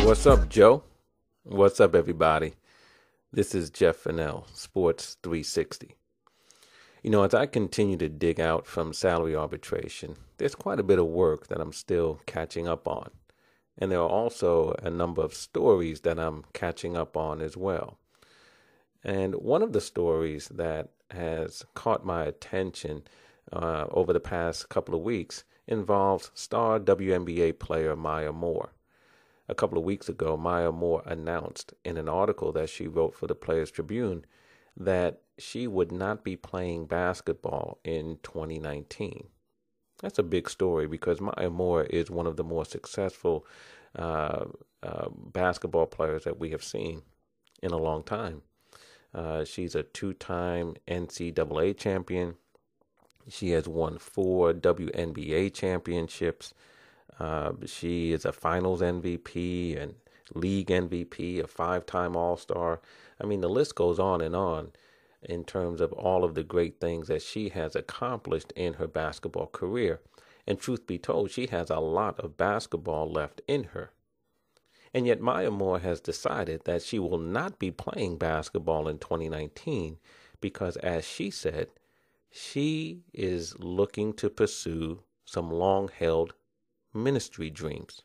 What's up, Joe? What's up, everybody? This is Jeff Fannell, Sports360. As I continue to dig out from salary arbitration, there's quite a bit of work that I'm still catching up on. And there are also a number of stories that I'm catching up on as well. And one of the stories that has caught my attention over the past couple of weeks involves star WNBA player Maya Moore. A couple of weeks ago, Maya Moore announced in an article that she wrote for the Players Tribune that she would not be playing basketball in 2019. That's a big story because Maya Moore is one of the more successful basketball players that we have seen in a long time. She's a two-time NCAA champion. She has won 4 WNBA championships. She is a finals MVP and league MVP, a 5-time All-Star. I mean, the list goes on in terms of all of the great things that she has accomplished in her basketball career. And truth be told, she has a lot of basketball left in her. And yet Maya Moore has decided that she will not be playing basketball in 2019 because, as she said, she is looking to pursue some long-held ministry dreams.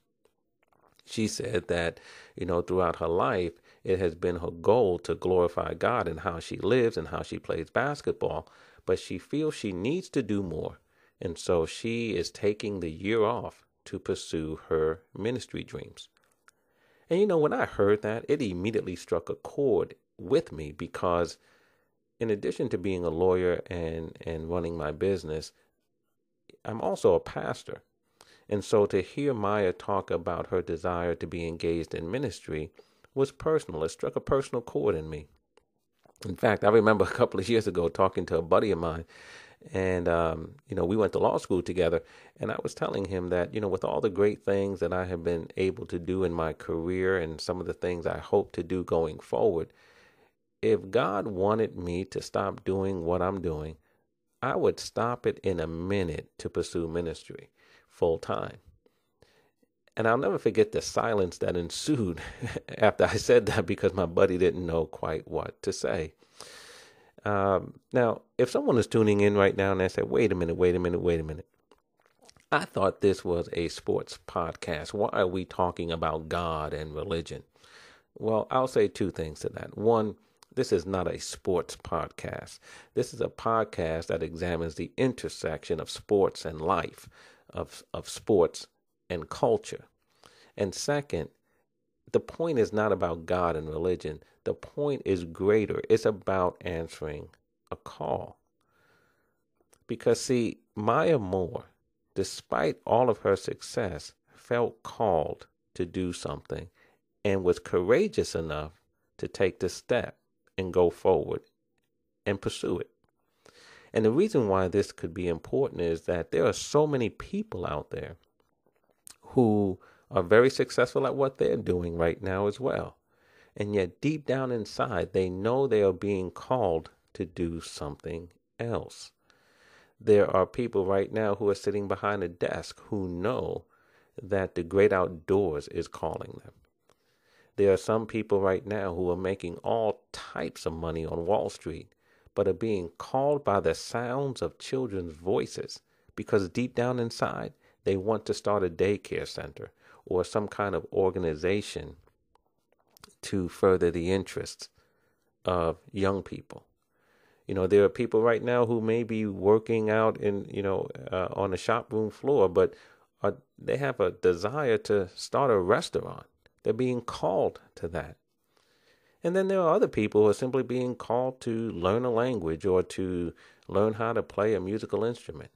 She said that, throughout her life, it has been her goal to glorify God in how she lives and how she plays basketball, but she feels she needs to do more. And so she is taking the year off to pursue her ministry dreams. And when I heard that, it immediately struck a chord with me because in addition to being a lawyer and running my business, I'm also a pastor. And so to hear Maya talk about her desire to be engaged in ministry was personal. It struck a personal chord in me. In fact, I remember a couple of years ago talking to a buddy of mine, and, we went to law school together, and I was telling him that, with all the great things that I have been able to do in my career and some of the things I hope to do going forward, if God wanted me to stop doing what I'm doing, I would stop it in a minute to pursue ministry full time. And I'll never forget the silence that ensued after I said that because my buddy didn't know quite what to say. Now, if someone is tuning in right now and they say, wait a minute. I thought this was a sports podcast. Why are we talking about God and religion? Well, I'll say 2 things to that. One, this is not a sports podcast. This is a podcast that examines the intersection of sports and life, of sports and culture. And second, the point is not about God and religion. The point is greater. It's about answering a call. Because, see, Maya Moore, despite all of her success, felt called to do something and was courageous enough to take the step and go forward and pursue it. And the reason why this could be important is that there are so many people out there who are very successful at what they're doing right now as well. And yet deep down inside, they know they are being called to do something else. There are people right now who are sitting behind a desk who know that the great outdoors is calling them. There are some people right now who are making all types of money on Wall Street, but are being called by the sounds of children's voices because deep down inside, they want to start a daycare center or some kind of organization to further the interests of young people. There are people right now who may be working out on the shop room floor, but they have a desire to start a restaurant. They're being called to that. And then there are other people who are simply being called to learn a language or to learn how to play a musical instrument.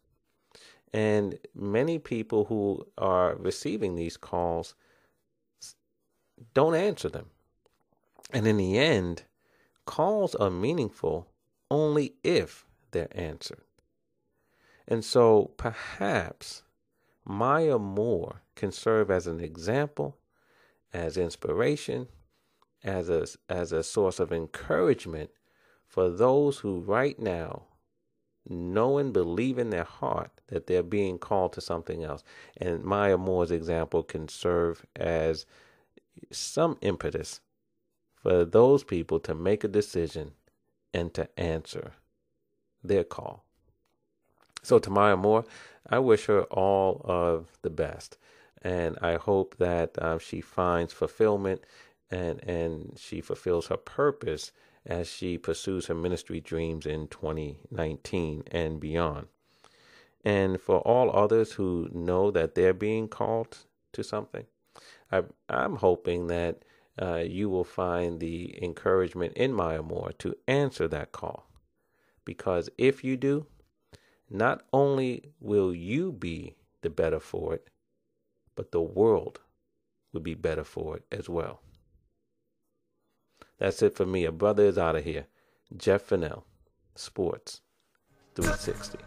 And many people who are receiving these calls don't answer them. And in the end, calls are meaningful only if they're answered. And so perhaps Maya Moore can serve as an example, as inspiration, as a source of encouragement for those who right now knowing, believe in their heart that they're being called to something else. And Maya Moore's example can serve as some impetus for those people to make a decision and to answer their call. So to Maya Moore, I wish her all of the best. And I hope that she finds fulfillment and she fulfills her purpose as she pursues her ministry dreams in 2019 and beyond. And for all others who know that they're being called to something, I'm hoping that you will find the encouragement in Maya Moore to answer that call. Because if you do, not only will you be the better for it, but the world will be better for it as well. That's it for me. A brother is out of here. Jeff Fannell, Sports 360.